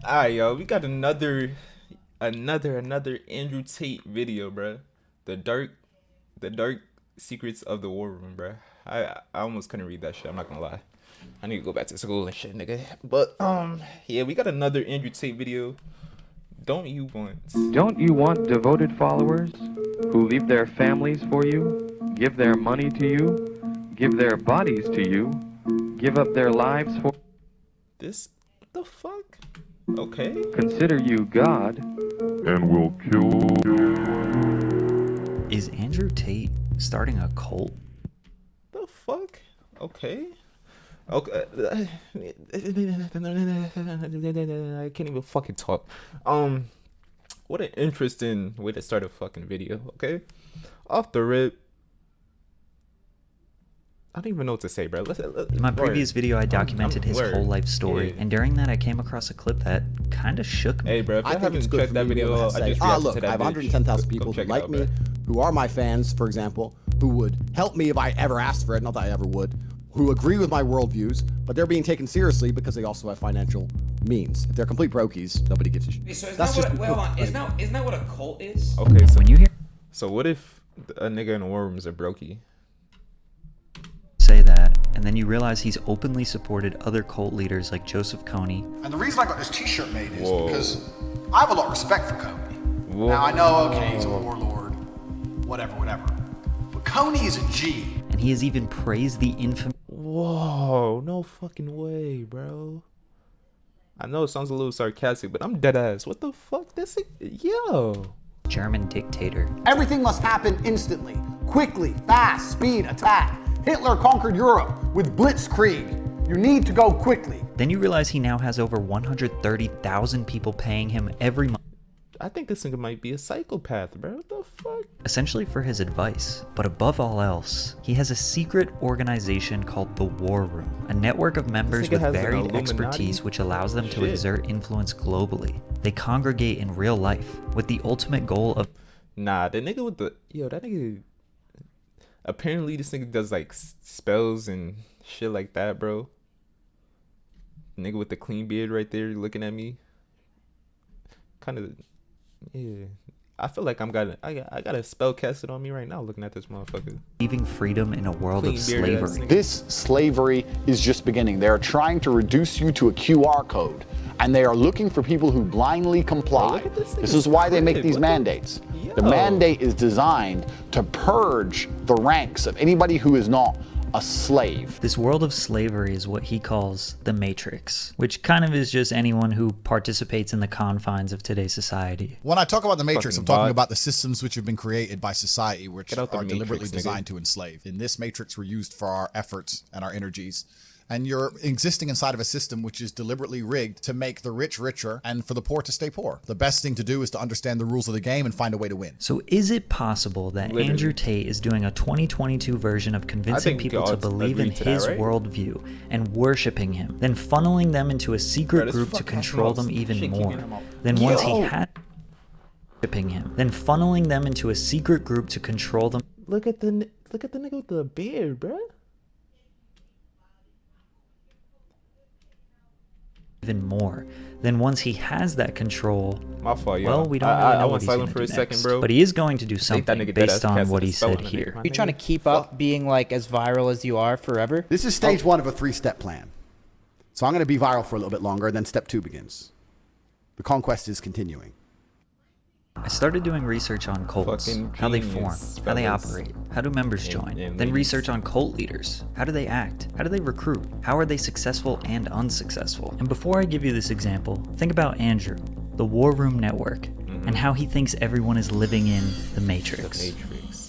Alright, yo, we got another Andrew Tate video, bruh. The dark the dark secrets of the war room, bruh. I almost couldn't read that shit, I'm not gonna lie. I need to go back to school and shit, nigga. But yeah, we got another Andrew Tate video. Don't you want devoted followers who leave their families for you, give their money to you, give their bodies to you, give up their lives for this? What the fuck? Okay. consider you God, and will kill you. Is Andrew Tate starting a cult? The fuck? Okay. Okay. I can't even fucking talk. What an interesting way to start a fucking video. Okay. Off the rip. I don't even know what to say, bro. In my previous video, I documented his word. whole life story, and during that, I came across a clip that kind of shook me. Hey, bro, if you haven't checked that video, I just look, I have 110,000 people who like me, who are my fans, for example, who would help me if I ever asked for it, not that I ever would, who agree with my worldviews, but they're being taken seriously because they also have financial means. If they're complete brokies, nobody gives a shit. So isn't that what a cult is? Okay, so When you hear so what if a nigga in the war room is a brokey? say that, and then you realize he's openly supported other cult leaders like Joseph Kony. And the reason I got this t-shirt made is Whoa. because I have a lot of respect for Coney. Whoa. Now I know, okay, he's a warlord, whatever. But Coney is a G. And he has even praised the infamous Whoa, no fucking way, bro. I know it sounds a little sarcastic, but I'm dead ass. What the fuck? This yo. German dictator. Everything must happen instantly, quickly, fast, speed, attack. Hitler conquered Europe with blitzkrieg. You need to go quickly. Then you realize he now has over 130,000 people paying him every month, I think this nigga might be a psychopath, bro. What the fuck? essentially for his advice. But above all else, he has a secret organization called the War Room, a network of members nigga with has an varied Illuminati expertise which allows them to shit. exert influence globally. They congregate in real life with the ultimate goal of Nah, the nigga with the that nigga. Apparently, this nigga does like spells and shit like that, bro. Nigga with the clean beard right there, looking at me. Kind of, yeah. I feel like I got a spell casted on me right now, looking at this motherfucker. achieving freedom in a world of Clean bearded ass slavery. nigga. This slavery is just beginning. They are trying to reduce you to a QR code, and they are looking for people who blindly comply. Look at this This nigga's is why they make crib. these What the- mandates. The Yo. mandate is designed to purge the ranks of anybody who is not a slave. This world of slavery is what he calls the Matrix, which kind of is just anyone who participates in the confines of today's society. When I talk about the Matrix, Fucking I'm talking bot. about the systems which have been created by society, which Get out the are deliberately Matrix, nigga. designed to enslave. In this Matrix, we're used for our efforts and our energies. And you're existing inside of a system which is deliberately rigged to make the rich richer and for the poor to stay poor. The best thing to do is to understand the rules of the game and find a way to win. So is it possible that Literally. Andrew Tate is doing a 2022 version of convincing think we people can to all believe in agree to that, his right? worldview and worshiping him, then funneling them into a secret Bro, this group to fucking control smells. them even Shit keep more? getting him out. Then once he Yo. had worshiping him, then funneling them into a secret group to control them Look at the nigga with the beard, bro. even more. Then once he has that control, My fault, yo. well, we don't really I know went what he's silent gonna for do a second, next. bro. But he is going to do think that something nigga dead ass based on casted what a he spell said on the here. nigga. Are you trying to keep up being like as viral as you are forever? This is stage one of a three-step plan. So I'm going to be viral for a little bit longer, then step two begins. The conquest is continuing. I started doing research on cults, Fucking how they form, genius, how they fellas. operate, how do members And- join, and then ladies. research on cult leaders, how do they act, how do they recruit, how are they successful and unsuccessful. And before I give you this example, think about Andrew, the War Room Network, and how he thinks everyone is living in the Matrix. Matrix.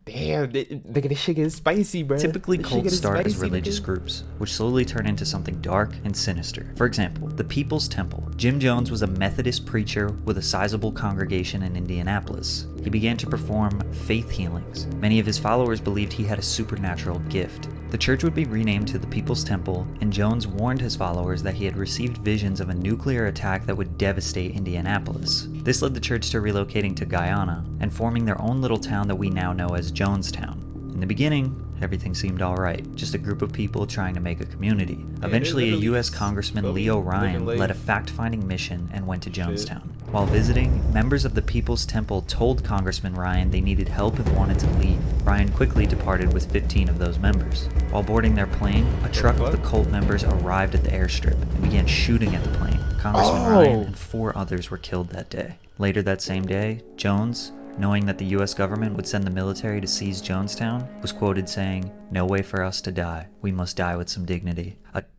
Damn, this shit gets spicy, bro. Typically, This shit cults getting start as spicy, religious nigga. groups, which slowly turn into something dark and sinister. For example, the People's Temple. Jim Jones was a Methodist preacher with a sizable congregation in Indianapolis. He began to perform faith healings. Many of his followers believed he had a supernatural gift. The church would be renamed to the People's Temple, and Jones warned his followers that he had received visions of a nuclear attack that would devastate Indianapolis. This led the church to relocating to Guyana and forming their own little town that we now know as Jonestown. In the beginning, everything seemed alright, just a group of people trying to make a community. Eventually, a literally US Congressman Leo Ryan led a fact-finding mission and went to Jonestown. While visiting, members of the People's Temple told Congressman Ryan they needed help and wanted to leave. Ryan quickly departed with 15 of those members. While boarding their plane, a truck of the cult members arrived at the airstrip and began shooting at the plane. Congressman Ryan and 4 others were killed that day. Later that same day, Jones, knowing that the US government would send the military to seize Jonestown, was quoted saying, "No way for us to die. We must die with some dignity." What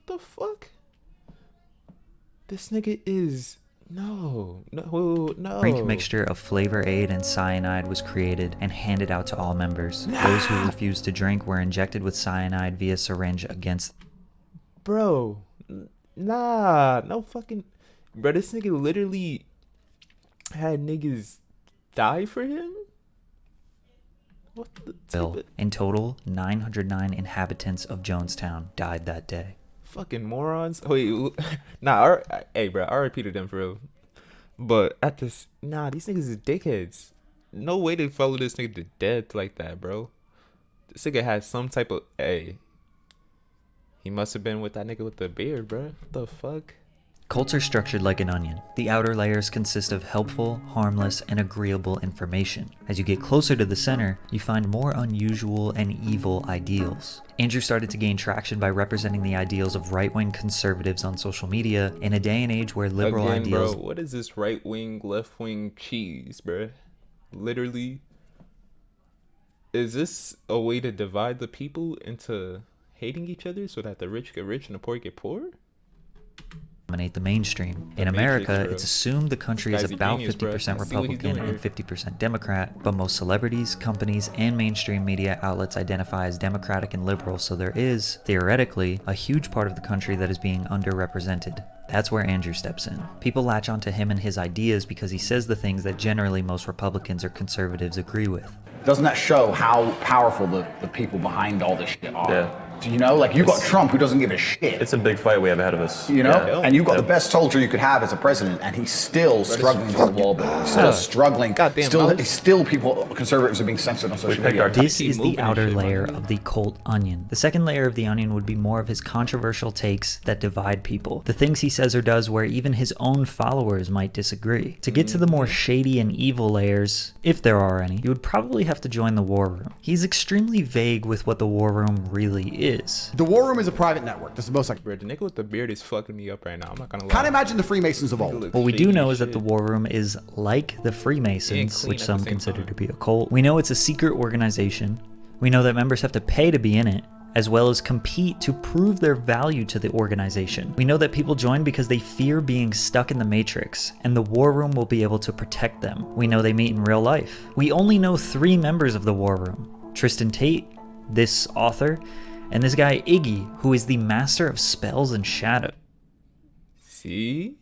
the fuck? This nigga is... No. Drink mixture of flavor aid and cyanide was created and handed out to all members. Those who refused to drink were injected with cyanide via syringe against... Bro. Nah. No fucking... Bro, this nigga literally had niggas die for him? What the... Bill. In total, 909 inhabitants of Jonestown died that day. Fucking morons. Wait, nah, hey, bro, RIP to them for real. But at this, nah, these niggas is dickheads. No way they follow this nigga to death like that, bro. This nigga had some type of, hey, he must have been with that nigga with the beard, bro. What the fuck? Cults are structured like an onion. The outer layers consist of helpful, harmless, and agreeable information. As you get closer to the center, you find more unusual and evil ideals. Andrew started to gain traction by representing the ideals of right-wing conservatives on social media in a day and age where liberal ideals... Bro, what is this right-wing, left-wing cheese, bro? Literally, is this a way to divide the people into hating each other so that the rich get rich and the poor get poor? Dominate the mainstream. In America, it's assumed the country is about 50% Republican and 50% Democrat, but most celebrities, companies, and mainstream media outlets identify as Democratic and liberal, so there is, theoretically, a huge part of the country that is being underrepresented. That's where Andrew steps in. People latch onto him and his ideas because he says the things that generally most Republicans or conservatives agree with. Doesn't that show how powerful the people behind all this shit are? Yeah. You know, like you got Trump who doesn't give a shit. It's a big fight we have ahead of us. You know, and you've got the best soldier you could have as a president, and he's still struggling to the wall. He's still struggling. Still, people, conservatives are being censored on social media. This is the outer layer of the cult onion. The second layer of the onion would be more of his controversial takes that divide people. The things he says or does where even his own followers might disagree. To get to the more shady and evil layers, if there are any, you would probably have to join the war room. He's extremely vague with what the war room really is. The War Room is a private network. That's the most like. Bro, the nigga with the beard is fucking me up right now. I'm not gonna lie. Can't imagine the Freemasons of old. What we do know is that the War Room is like the Freemasons, which some consider to be a cult. We know it's a secret organization. We know that members have to pay to be in it, as well as compete to prove their value to the organization. We know that people join because they fear being stuck in the Matrix, and the War Room will be able to protect them. We know they meet in real life. We only know 3 members of the War Room: Tristan Tate, this author, and this guy Iggy, who is the master of spells and shadow. See?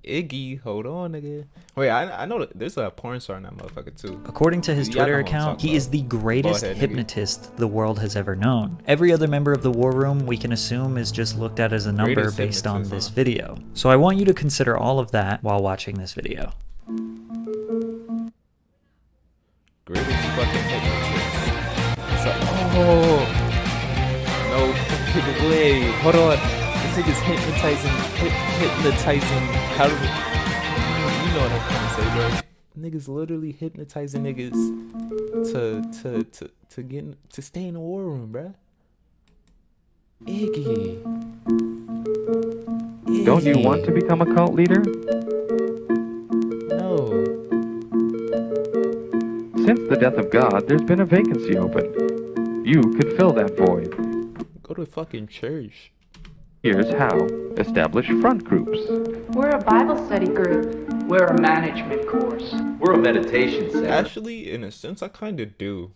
Iggy, hold on, nigga. Wait, I know that there's a porn star in that motherfucker too. According to his Twitter account, he is the greatest hypnotist the world has ever known. Every other member of the War Room, we can assume, is just looked at as a number based on this video. So I want you to consider all of that while watching this video. Greatest fucking hypnotist. Oh no fucking way! Hold on, this nigga's hypnotizing. How do you know what I'm trying to say, bro? Niggas literally hypnotizing niggas to stay in the war room, bro. Iggy. Don't you want to become a cult leader? No. Since the death of God, there's been a vacancy open. You could fill that void. Go to fucking church. Here's how. Establish front groups. We're a Bible study group. We're a management course. We're a meditation center. Actually, in a sense, I kind of do.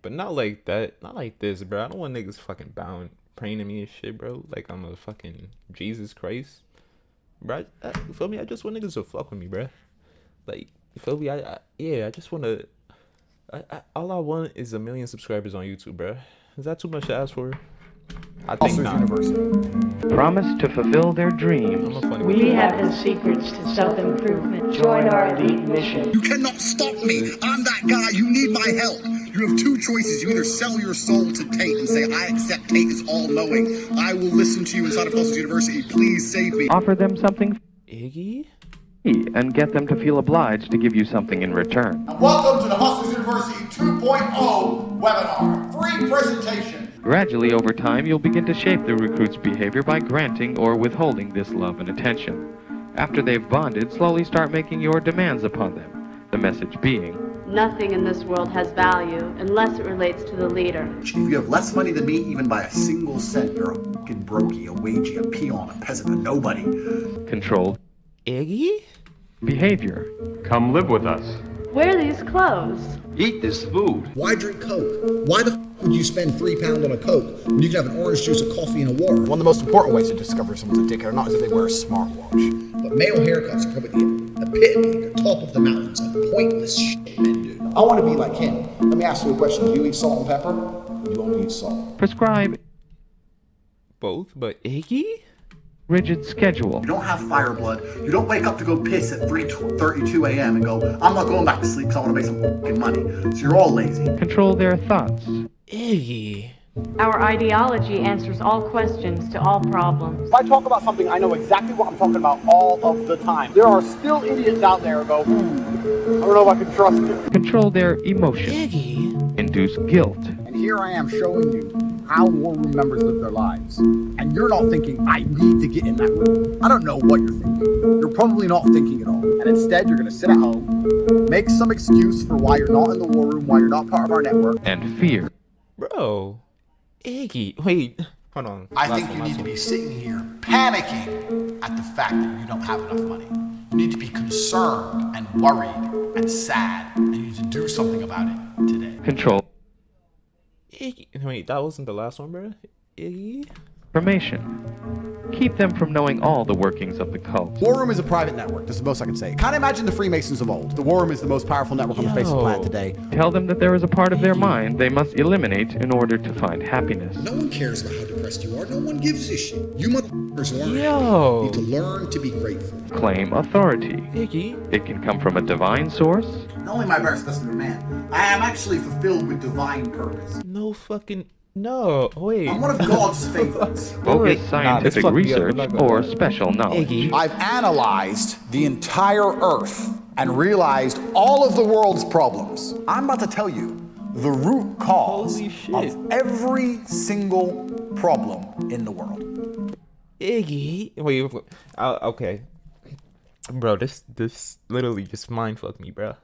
But not like that. Not like this, bro. I don't want niggas fucking bound praying to me and shit, bro. Like I'm a fucking Jesus Christ. Bro, you feel me? I just want niggas to fuck with me, bro. Like, you feel me? I just want to... all I want is 1 million subscribers on YouTube, bro. Is that too much to ask for? I think Hustlers not. University. Promise to fulfill their dreams. We have the secrets to self-improvement. Join our elite mission. You cannot stop me. I'm that guy. You need my help. You have two choices. You either sell your soul to Tate and say, I accept Tate is all-knowing. I will listen to you inside of Hustlers University. Please save me. Offer them something Iggy? and get them to feel obliged to give you something in return. Welcome to the Hustlers University 2.0 webinar. Free presentation. Gradually, over time, you'll begin to shape the recruit's behavior by granting or withholding this love and attention. After they've bonded, slowly start making your demands upon them. The message being, Nothing in this world has value unless it relates to the leader. If you have less money than me, even by a single cent, you're a fucking brokey, a wagey, a peon, a peasant, a nobody. controlled Iggy? behavior. Come live with us. Wear these clothes. Eat this food. Why drink Coke? Why the f would you spend £3 on a Coke when you can have an orange juice, a coffee, and a water? One of the most important ways to discover if someone's a dickhead or not is if they wear a smartwatch. But male haircuts are probably the epitome, the top of the mountains of pointless shit men do. I want to be like him. Let me ask you a question. Do you eat salt and pepper? Or do you only eat salt? Prescribe Both, but Iggy? rigid schedule. You don't have fire blood. You don't wake up to go piss at 3:32 a.m. and go, I'm not going back to sleep because I want to make some fucking money. So you're all lazy. Control their thoughts. Iggy. Our ideology answers all questions to all problems. If I talk about something, I know exactly what I'm talking about all of the time. There are still idiots out there who go, I don't know if I can trust you. Control their emotions. Iggy. Induce guilt. And here I am showing you how war room members live their lives. And you're not thinking, I need to get in that room. I don't know what you're thinking. You're probably not thinking at all. And instead, you're going to sit at home, make some excuse for why you're not in the war room, why you're not part of our network. And fear. Bro. Iggy. Wait. Hold on. I think you need to be sitting here panicking at the fact that you don't have enough money. You need to be concerned and worried and sad, and you need to do something about it today. Control Iggy. Wait, that wasn't the last one, bro? Iggy? information. Keep them from knowing all the workings of the cult. War Room is a private network. That's the most I can say. Kind of imagine the Freemasons of old. The War Room is the most powerful network on the face of the planet today. Tell them that there is a part of their mind they must eliminate in order to find happiness. No one cares about how depressed you are. No one gives a shit. You motherfuckers learn. Yo. Need to learn to be grateful. Claim authority. Iggy? It can come from a divine source. Not only am I better specimen of man, I am actually fulfilled with divine purpose. No fucking... No. Wait. I'm one of God's favorites. Bogus scientific research or special knowledge. Iggy. I've analyzed the entire Earth and realized all of the world's problems. I'm about to tell you the root cause Holy shit. of every single problem in the world. Iggy. Wait. Okay. Bro, this literally just mind fucked me, bro.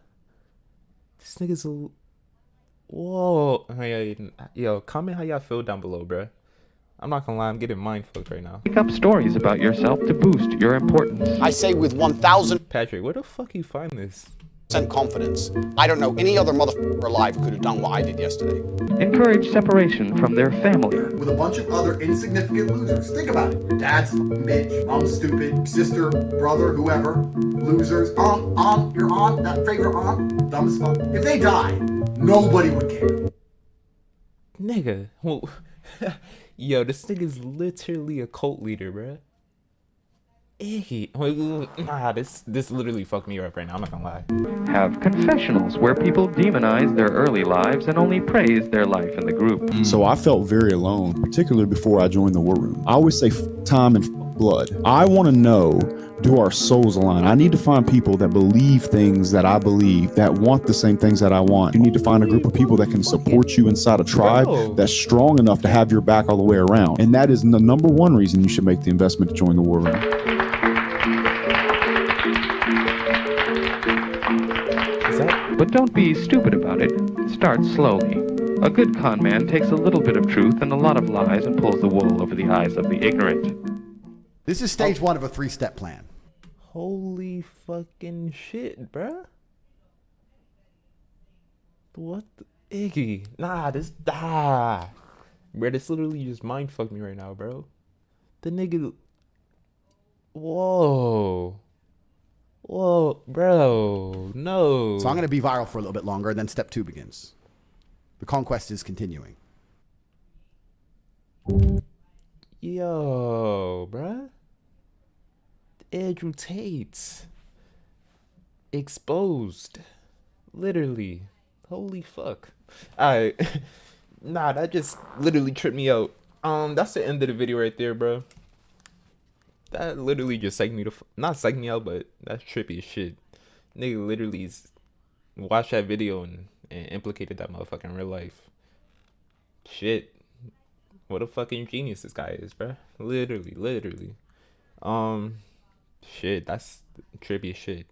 This nigga's a... Whoa. Yo, comment how y'all feel down below, bro. I'm not gonna lie, I'm getting mind fucked right now. Make up stories about yourself to boost your importance. I say with 1,000% Patrick, where the fuck you find this? confidence, I don't know any other motherfucker alive who could have done what I did yesterday. Encourage separation from their family. With a bunch of other insignificant losers. Think about it. Your dad's a fucking bitch, mom's stupid, sister, brother, whoever, losers, your aunt, that favorite aunt, dumb as fuck. If they die, nobody would care. Nigga. Well, yo, this nigga's literally a cult leader, bruh. Iggy. Nah, this literally fucked me up right now, I'm not gonna lie. Have confessionals where people demonize their early lives and only praise their life in the group. So I felt very alone, particularly before I joined the war room. I always say time and blood. I want to know, do our souls align? I need to find people that believe things that I believe, that want the same things that I want. You need to find a group of people that can support you inside a tribe that's strong enough to have your back all the way around. And that is the number one reason you should make the investment to join the war room. But don't be stupid about it. Start slowly. A good con man takes a little bit of truth and a lot of lies and pulls the wool over the eyes of the ignorant. This is stage one of a 3-step plan. Holy fucking shit, bruh. What the... Iggy. Nah, bro, this literally just mind fucked me right now, bro. The nigga... Whoa, bro, no. So I'm going to be viral for a little bit longer, and then step 2 begins. The conquest is continuing. Yo, bruh. Andrew Tate. Exposed. Literally. Holy fuck. Alright. Nah, that just literally tripped me out. That's the end of the video right there, bro. That literally just psyched me not psyched me out, but that's trippy as shit. Nigga literally watched that video and implicated that motherfucker in real life. Shit. What a fucking genius this guy is, bro. Literally. Shit, that's trippy as shit.